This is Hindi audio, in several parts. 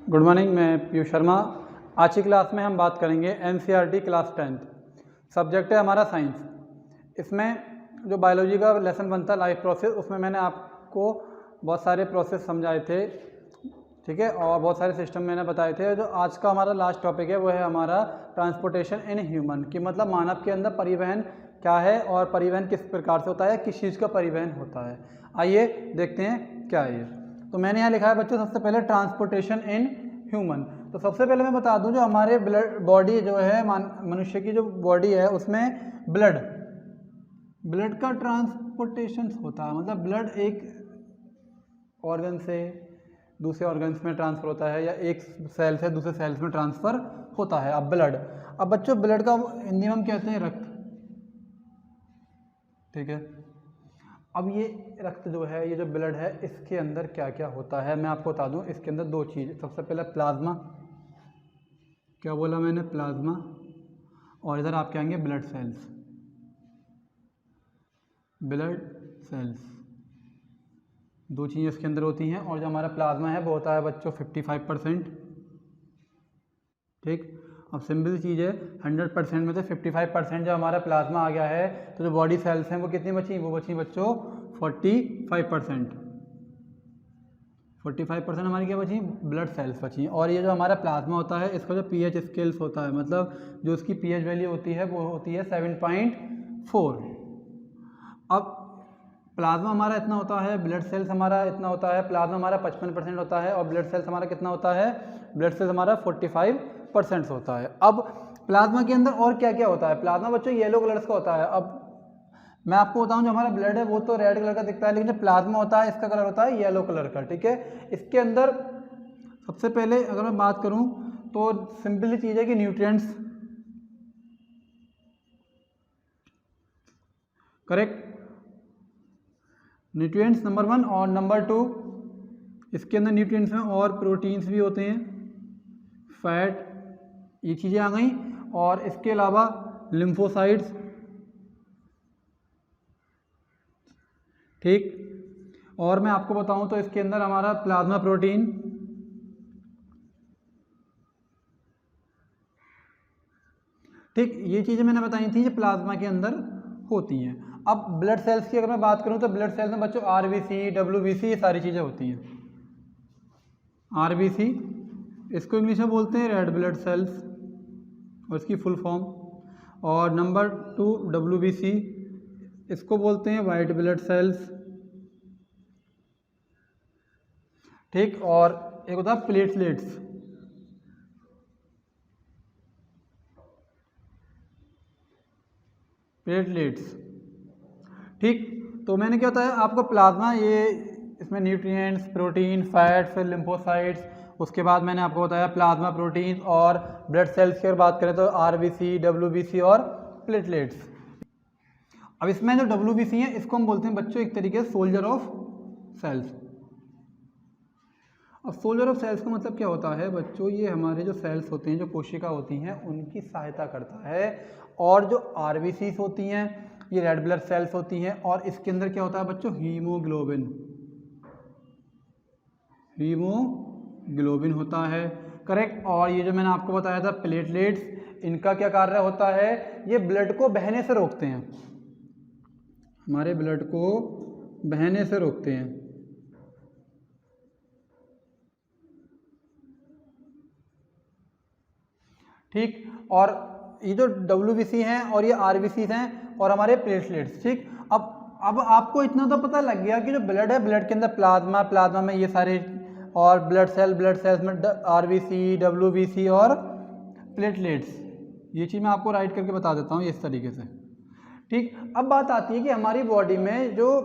गुड मॉर्निंग, मैं पीयूष शर्मा। आज की क्लास में हम बात करेंगे एनसीईआरटी क्लास 10th। सब्जेक्ट है हमारा साइंस। इसमें जो बायोलॉजी का लेसन बनता है लाइफ प्रोसेस, उसमें मैंने आपको बहुत सारे प्रोसेस समझाए थे, ठीक है, और बहुत सारे सिस्टम मैंने बताए थे। जो आज का हमारा लास्ट टॉपिक है वो है हमारा ट्रांसपोर्टेशन इन ह्यूमन, कि मतलब मानव के अंदर परिवहन क्या है और परिवहन किस प्रकार से होता है, किस चीज़ का परिवहन होता है। आइए देखते हैं क्या है ये। तो मैंने यहाँ लिखा है बच्चों, सबसे पहले ट्रांसपोर्टेशन इन ह्यूमन। तो सबसे पहले मैं बता दूं, जो हमारे बॉडी जो है मनुष्य की जो बॉडी है उसमें ब्लड का ट्रांसपोर्टेशन होता है। मतलब ब्लड एक ऑर्गन से दूसरे ऑर्गन्स में ट्रांसफ़र होता है या एक सेल से दूसरे सेल्स में ट्रांसफ़र होता है। अब बच्चों ब्लड का हिंदी में हम कहते हैं रक्त, ठीक है। अब ये रक्त जो है, ये जो ब्लड है, इसके अंदर क्या क्या होता है मैं आपको बता दूं। इसके अंदर दो चीज़, सबसे पहले प्लाज्मा, क्या बोला मैंने, प्लाज्मा, और इधर आप कहेंगे ब्लड सेल्स। दो चीज़ें इसके अंदर होती हैं। और जो हमारा प्लाज्मा है वो होता है बच्चों 55%, ठीक। अब सिंपल चीज़ है, 100% में से 55% जो हमारा प्लाज्मा आ गया है, तो जो बॉडी सेल्स हैं वो कितनी बची, वो बची बच्चों 45%। 45% हमारी क्या बची, ब्लड सेल्स बची। और ये जो हमारा प्लाज्मा होता है, इसका जो पीएच स्केल्स होता है, मतलब जो इसकी पीएच वैल्यू होती है वो होती है 7.4। अब प्लाज्मा हमारा इतना होता है, ब्लड सेल्स हमारा इतना होता है। प्लाज्मा हमारा 55% होता है और ब्लड सेल्स हमारा कितना होता है, ब्लड सेल्स हमारा 45% होता है। अब प्लाज्मा के अंदर और क्या क्या होता है। प्लाज्मा बच्चों येलो कलर्स का होता है। अब मैं आपको बताऊं, जो हमारा ब्लड है वो तो रेड कलर का दिखता है, लेकिन जो प्लाज्मा होता है इसका कलर होता है येलो कलर का, ठीक है। इसके अंदर सबसे पहले अगर मैं बात करूं तो सिंपल चीज़ है कि न्यूट्रिएंट्स, करेक्ट, न्यूट्रिएंट्स नंबर 1। और नंबर 2, इसके अंदर न्यूट्रिएंट्स में और प्रोटीन्स भी होते हैं, फैट, ये चीज़ें आ गई। और इसके अलावा लिम्फोसाइट्स, ठीक। और मैं आपको बताऊं तो इसके अंदर हमारा प्लाज्मा प्रोटीन, ठीक, ये चीज़ें मैंने बताई थी जो प्लाज्मा के अंदर होती हैं। अब ब्लड सेल्स की अगर मैं बात करूं तो ब्लड सेल्स में बच्चों आरबीसी, डब्ल्यूबीसी, ये सारी चीज़ें होती हैं। आरबीसी इसको इंग्लिश में बोलते हैं रेड ब्लड सेल्स, और इसकी फुल फॉर्म। और नंबर 2 डब्ल्यूबीसी, इसको बोलते हैं वाइट ब्लड सेल्स, ठीक। और एक होता है प्लेटलेट्स, ठीक। तो मैंने क्या बताया आपको, प्लाज्मा, ये इसमें न्यूट्रिएंट्स, प्रोटीन, फैट, फिर लिम्फोसाइट्स, उसके बाद मैंने आपको बताया प्लाज्मा, प्रोटीन। और ब्लड सेल्स की अगर बात करें तो आरबीसी, डब्ल्यूबीसी और प्लेटलेट्स। अब इसमें जो डब्ल्यूबीसी है इसको हम बोलते हैं बच्चों एक तरीके से सोल्जर ऑफ सेल्स। अब सोल्जर ऑफ सेल्स का मतलब क्या होता है बच्चों, ये हमारे जो सेल्स होते हैं, जो कोशिका होती हैं, उनकी सहायता करता है। और जो आरबीसीज होती हैं ये रेड ब्लड सेल्स होती हैं, और इसके अंदर क्या होता है बच्चों, हीमोग्लोबिन होता है, करेक्ट। और ये जो मैंने आपको बताया था प्लेटलेट्स, इनका क्या कार्य होता है, ये ब्लड को बहने से रोकते हैं, हमारे ब्लड को बहने से रोकते हैं, ठीक। और ये जो डब्ल्यूबीसी हैं और ये आरबीसी हैं और हमारे प्लेटलेट्स, ठीक। अब आपको इतना तो पता लग गया कि जो ब्लड है, ब्लड के अंदर प्लाज्मा में ये सारे, और ब्लड सेल्स में आरबीसी, डब्ल्यूबीसी और प्लेटलेट्स। ये चीज़ मैं आपको राइट करके बता देता हूँ इस तरीके से, ठीक। अब बात आती है कि हमारी बॉडी में जो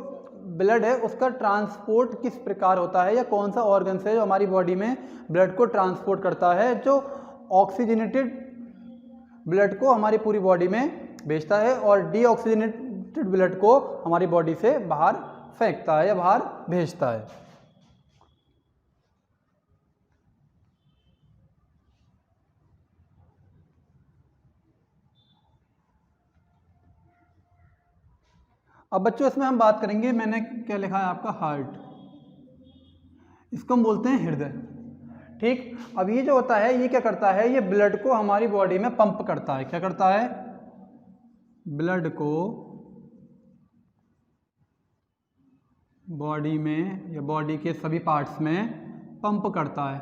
ब्लड है उसका ट्रांसपोर्ट किस प्रकार होता है, या कौन सा ऑर्गन है जो हमारी बॉडी में ब्लड को ट्रांसपोर्ट करता है, जो ऑक्सीजनेटेड ब्लड को हमारी पूरी बॉडी में भेजता है और डीऑक्सीजनेटेड ब्लड को हमारी बॉडी से बाहर फेंकता है या बाहर भेजता है। अब बच्चों इसमें हम बात करेंगे, मैंने क्या लिखा है आपका, हार्ट, इसको हम बोलते हैं हृदय, ठीक। अब ये जो होता है ये क्या करता है, ये ब्लड को हमारी बॉडी में पंप करता है। क्या करता है? ब्लड को बॉडी में या बॉडी के सभी पार्ट्स में पंप करता है,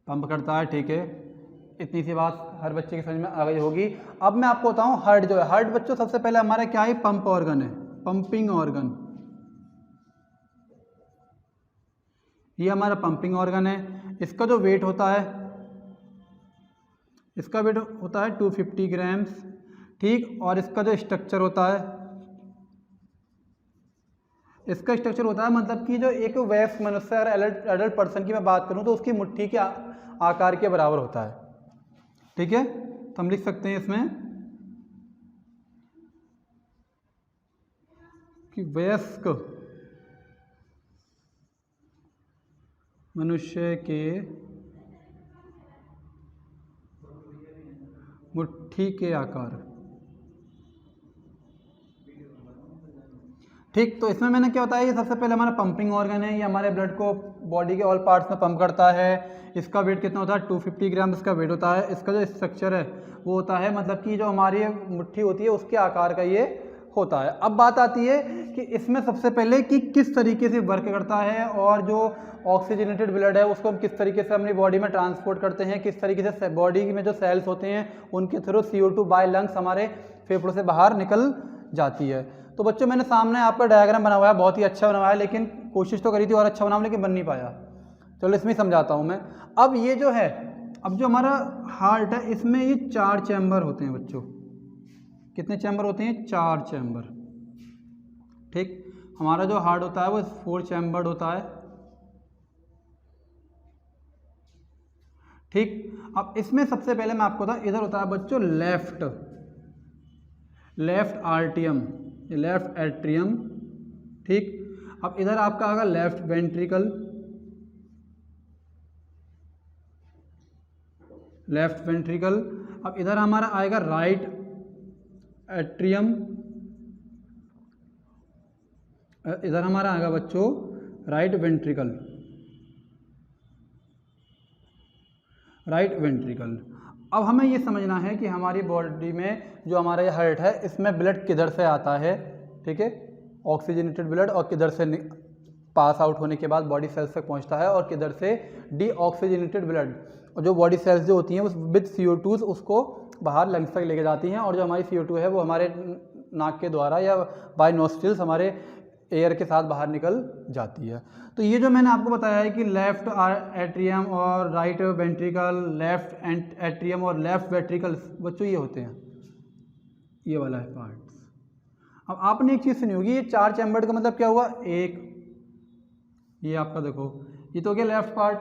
पंप करता है। ठीक है, इतनी सी बात हर बच्चे की समझ में आ गई होगी। अब मैं आपको बताऊं हार्ट जो है, हार्ट बच्चों सबसे पहले हमारा क्या है, पंप ऑर्गन है, पंपिंग ऑर्गन। ये हमारा पंपिंग ऑर्गन है। इसका जो वेट होता है, इसका वेट होता है 250 ग्राम्स। ठीक। और इसका जो स्ट्रक्चर होता है, इसका स्ट्रक्चर होता है मतलब कि जो एक वयस्क मनुष्य और एडल्ट पर्सन की मैं बात करूं तो उसकी मुट्ठी के आकार के बराबर होता है। ठीक है, तो हम लिख सकते हैं इसमें कि वयस्क मनुष्य के मुट्ठी के आकार। ठीक। तो इसमें मैंने क्या बताया, ये सबसे पहले हमारा पंपिंग ऑर्गन है, ये हमारे ब्लड को बॉडी के ऑल पार्ट्स में पंप करता है। इसका वेट कितना होता है, 250 ग्राम इसका वेट होता है। इसका जो स्ट्रक्चर है वो होता है मतलब कि जो हमारी मुट्ठी होती है उसके आकार का ये होता है। अब बात आती है कि इसमें सबसे पहले कि किस तरीके से वर्क करता है और जो ऑक्सीजनेटेड ब्लड है उसको हम किस तरीके से अपनी बॉडी में ट्रांसपोर्ट करते हैं, किस तरीके से बॉडी में जो सेल्स होते हैं उनके थ्रू CO2 बाय लंग्स हमारे फेफड़ों से बाहर निकल जाती है। तो बच्चों मैंने सामने आपका डायग्राम बना हुआ है, बहुत ही अच्छा बना हुआ है, लेकिन कोशिश तो करी थी और अच्छा बनाऊं लेकिन बन नहीं पाया। चलो इसमें समझाता हूँ मैं। अब ये जो है, अब जो हमारा हार्ट है इसमें ये 4 चैम्बर होते हैं बच्चों। कितने चैम्बर होते हैं? 4 चैम्बर। ठीक। हमारा जो हार्ट होता है वो 4 चैम्बर्ड होता है। ठीक। अब इसमें सबसे पहले मैं आपको बताऊं, इधर होता है बच्चों लेफ्ट आर्टियम, लेफ्ट एट्रियम। ठीक। अब इधर आपका आएगा लेफ्ट वेंट्रिकल, लेफ्ट वेंट्रिकल। अब इधर हमारा आएगा राइट एट्रियम, इधर हमारा आएगा बच्चों राइट वेंट्रिकल, राइट वेंट्रिकल। अब हमें ये समझना है कि हमारी बॉडी में जो हमारा ये हार्ट है इसमें ब्लड किधर से आता है। ठीक है, ऑक्सीजनेटेड ब्लड, और किधर से पास आउट होने के बाद बॉडी सेल्स तक पहुंचता है, और किधर से डीऑक्सीजनेटेड ब्लड, और जो बॉडी सेल्स जो होती हैं उस विद CO2 उसको बाहर लंग्स तक लेके जाती हैं, और जो हमारी CO2 है वो हमारे नाक के द्वारा या बाय नोस्ट्रिल्स हमारे एयर के साथ बाहर निकल जाती है। तो ये जो मैंने आपको बताया है कि लेफ्ट एट्रियम और राइट वेंट्रिकल, लेफ्ट एट्रियम और लेफ्ट वेंट्रिकल बच्चों ये होते हैं, ये वाला है पार्ट्स। अब आपने एक चीज़ सुनी होगी, ये 4 चैम्बर्ड का मतलब क्या हुआ, एक ये आपका देखो ये तो हो गया लेफ्ट पार्ट,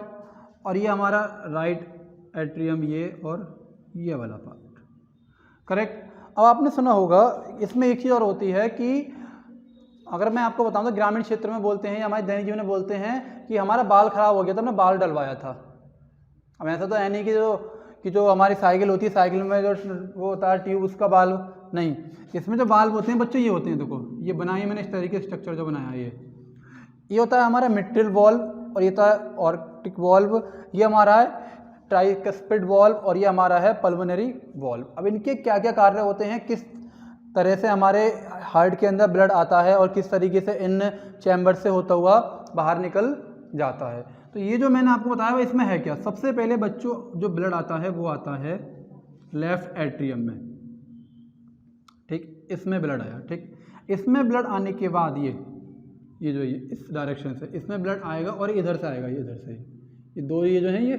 और ये हमारा राइट एट्रियम ये, और ये वाला पार्ट। करेक्ट। अब आपने सुना होगा इसमें एक चीज़ और होती है कि अगर मैं आपको बताऊं तो ग्रामीण क्षेत्र में बोलते हैं या हमारे दैनिक जीवन में बोलते हैं कि हमारा बाल खराब हो गया था, हमने बाल डलवाया था। अब ऐसा तो है नहीं कि जो हमारी साइकिल होती है, साइकिल में जो वो होता है ट्यूब, उसका बाल नहीं। इसमें जो बाल होते हैं बच्चों ये होते हैं, देखो ये बनाई है मैंने इस तरीके से स्ट्रक्चर जो बनाया है, ये होता है हमारा मिट्रियल वॉल्व, और ये होता है ऑर्टिक वॉल्व, ये हमारा है ट्राइकस्पिड वॉल्व, और ये हमारा है पल्मोनरी वॉल्व। अब इनके क्या क्या कार्य होते हैं, किस तरह से हमारे हार्ट के अंदर ब्लड आता है और किस तरीके से इन चैम्बर से होता हुआ बाहर निकल जाता है। तो ये जो मैंने आपको बताया इसमें है क्या, सबसे पहले बच्चों जो ब्लड आता है वो आता है लेफ्ट एट्रियम में। ठीक, इसमें ब्लड आया। ठीक, इसमें ब्लड आने के बाद ये जो ये इस डायरेक्शन से इसमें ब्लड आएगा, और इधर से आएगा, ये इधर से, ये दो ये जो है ये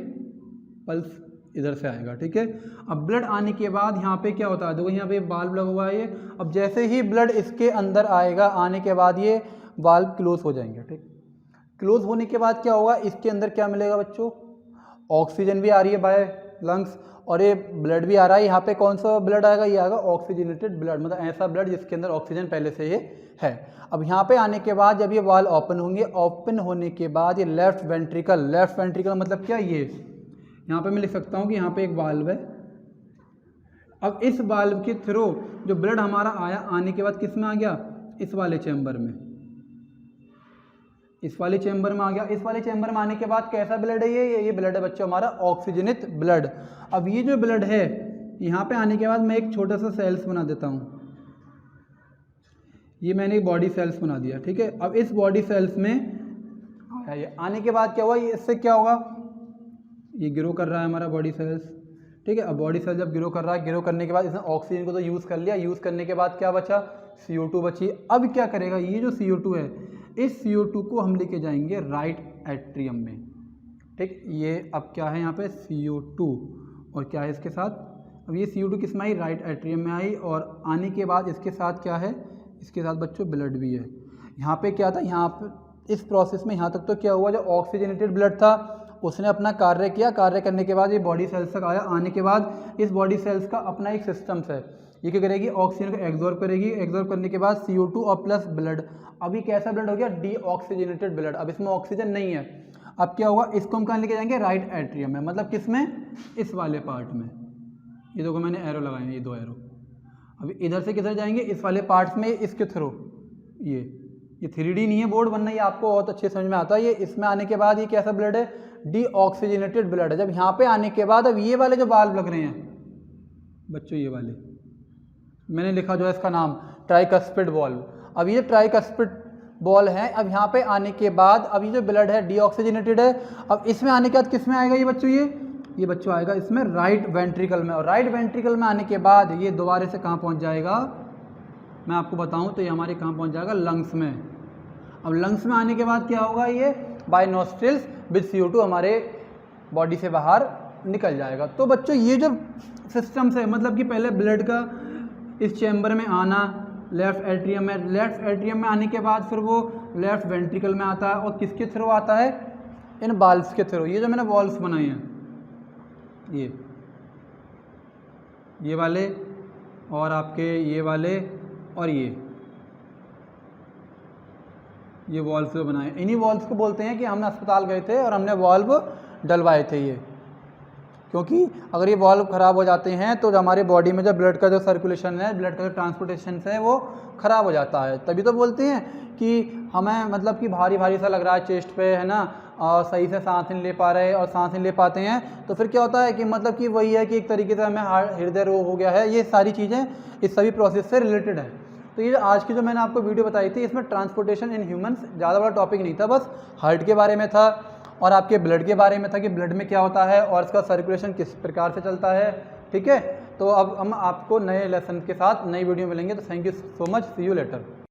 पल्स इधर से आएगा। ठीक है। अब ब्लड आने के बाद यहाँ पे क्या होता है, देखो यहाँ पे वाल्व लगा हुआ है ये। अब जैसे ही ब्लड इसके अंदर आएगा, आने के बाद ये वाल्व क्लोज हो जाएंगे। ठीक, क्लोज होने के बाद क्या होगा, इसके अंदर क्या मिलेगा बच्चों, ऑक्सीजन भी आ रही है बाय लंग्स, और ये ब्लड भी आ रहा है। यहाँ पे कौन सा ब्लड आएगा, ये आएगा ऑक्सीजनेटेड ब्लड, मतलब ऐसा ब्लड जिसके अंदर ऑक्सीजन पहले से ही है। अब यहाँ पे आने के बाद जब ये वाल्व ओपन होंगे, ओपन होने के बाद ये लेफ्ट वेंट्रिकल मतलब क्या, ये यहाँ पे मैं लिख सकता हूँ कि यहाँ पे एक वाल्व है। अब इस वाल्व के थ्रू जो ब्लड हमारा आया, आने के बाद किस में आ गया, इस वाले चैम्बर में। इस वाले चैम्बर में आ गया। इस वाले चैम्बर में आने के बाद कैसा ब्लड है ये ब्लड है बच्चों हमारा ऑक्सीजनित ब्लड। अब ये जो ब्लड है यहाँ पे आने के बाद मैं एक छोटा सा सेल्स बना देता हूँ। ये मैंने एक बॉडी सेल्स बना दिया, ठीक है। अब इस बॉडी सेल्स में ये आने के बाद क्या हुआ, ये इससे क्या होगा, ये ग्रो कर रहा है हमारा बॉडी सेल्स, ठीक है। अब बॉडी सेल जब ग्रो कर रहा है, ग्रो करने के बाद इसने ऑक्सीजन को तो यूज़ कर लिया, यूज़ करने के बाद क्या बचा, CO2 बची। अब क्या करेगा, ये जो CO2 है इस CO2 को हम लेके जाएंगे राइट एट्रियम में, ठीक। ये अब क्या है यहाँ पे CO2 और क्या है इसके साथ, अब ये CO2 किस में आई, राइट एट्रियम में आई। और आने के बाद इसके साथ क्या है, इसके साथ बच्चों ब्लड भी है। यहाँ पे क्या था, यहाँ पे इस प्रोसेस में यहाँ तक तो क्या हुआ, जो ऑक्सीजनेटेड ब्लड था उसने अपना कार्य किया, कार्य करने के बाद ये बॉडी सेल्स तक आया। आने के बाद इस बॉडी सेल्स का अपना एक सिस्टम्स है, ये क्या करेगी, ऑक्सीजन को एब्जॉर्ब करेगी, एब्जॉर्ब करने के बाद CO2 और प्लस ब्लड। अभी कैसा ब्लड हो गया, डीऑक्सीजनेटेड ब्लड। अब इसमें ऑक्सीजन नहीं है, अब क्या होगा, इसको हम कहाँ लेके जाएंगे, राइट एट्रियम में, मतलब किस में, इस वाले पार्ट में। ये देखो मैंने एरो लगाए हैं, ये 2 एरो। अभी इधर से किधर जाएंगे, इस वाले पार्ट्स में, इसके थ्रू। ये 3D नहीं है बोर्ड बनना, ये आपको बहुत अच्छे समझ में आता है। ये इसमें आने के बाद ये कैसा ब्लड है, डीऑक्सीजनेटेड ब्लड है। जब यहाँ पे आने के बाद अब ये वाले जो वाल्व लग रहे हैं बच्चों, ये वाले मैंने लिखा जो है इसका नाम ट्राइकस्पिड वाल्व। अब ये ट्राइकस्पिड बॉल है। अब यहाँ पे आने के बाद अब ये जो ब्लड है डीऑक्सीजनेटेड है, अब इसमें आने के बाद किस में आएगा ये बच्चों, ये बच्चों आएगा इसमें राइट वेंट्रिकल में। और राइट वेंट्रिकल में आने के बाद ये दोबारा से कहाँ पहुँच जाएगा, मैं आपको बताऊँ तो ये हमारे कहाँ पहुँच जाएगा, लंग्स में। अब लंग्स में आने के बाद क्या होगा, ये बाय नोस्ट्रिल्स विद CO2 हमारे बॉडी से बाहर निकल जाएगा। तो बच्चों ये जो सिस्टम्स है, मतलब कि पहले ब्लड का इस चैम्बर में आना, लेफ्ट एट्रियम में, लेफ्ट एट्रियम में आने के बाद फिर वो लेफ्ट वेंट्रिकल में आता है, और किसके थ्रू आता है, इन वाल्व्स के थ्रू। ये जो मैंने वाल्व्स बनाए हैं, ये वाले और आपके ये वाले और ये वॉल्व्स जो बनाए, इन्हीं वॉल्व्स को बोलते हैं कि हमने अस्पताल गए थे और हमने वॉल्व डलवाए थे ये। क्योंकि अगर ये वॉल्व ख़राब हो जाते हैं तो हमारे बॉडी में जो ब्लड का जो सर्कुलेशन है, ब्लड का जो ट्रांसपोर्टेशन है वो ख़राब हो जाता है। तभी तो बोलते हैं कि हमें मतलब कि भारी भारी सा लग रहा है चेस्ट पे, है ना, और सही से सांस नहीं ले पा रहे और सांस नहीं ले पाते हैं, तो फिर क्या होता है कि मतलब कि वही है कि एक तरीके से हमें हृदय रोग हो गया है। ये सारी चीज़ें इस सभी प्रोसेस से रिलेटेड है। तो ये आज की जो मैंने आपको वीडियो बताई थी, इसमें ट्रांसपोर्टेशन इन ह्यूमंस ज़्यादा बड़ा टॉपिक नहीं था, बस हार्ट के बारे में था और आपके ब्लड के बारे में था कि ब्लड में क्या होता है और इसका सर्कुलेशन किस प्रकार से चलता है, ठीक है। तो अब हम आपको नए लेसन के साथ नई वीडियो मिलेंगे। तो thank you so much, see you letter.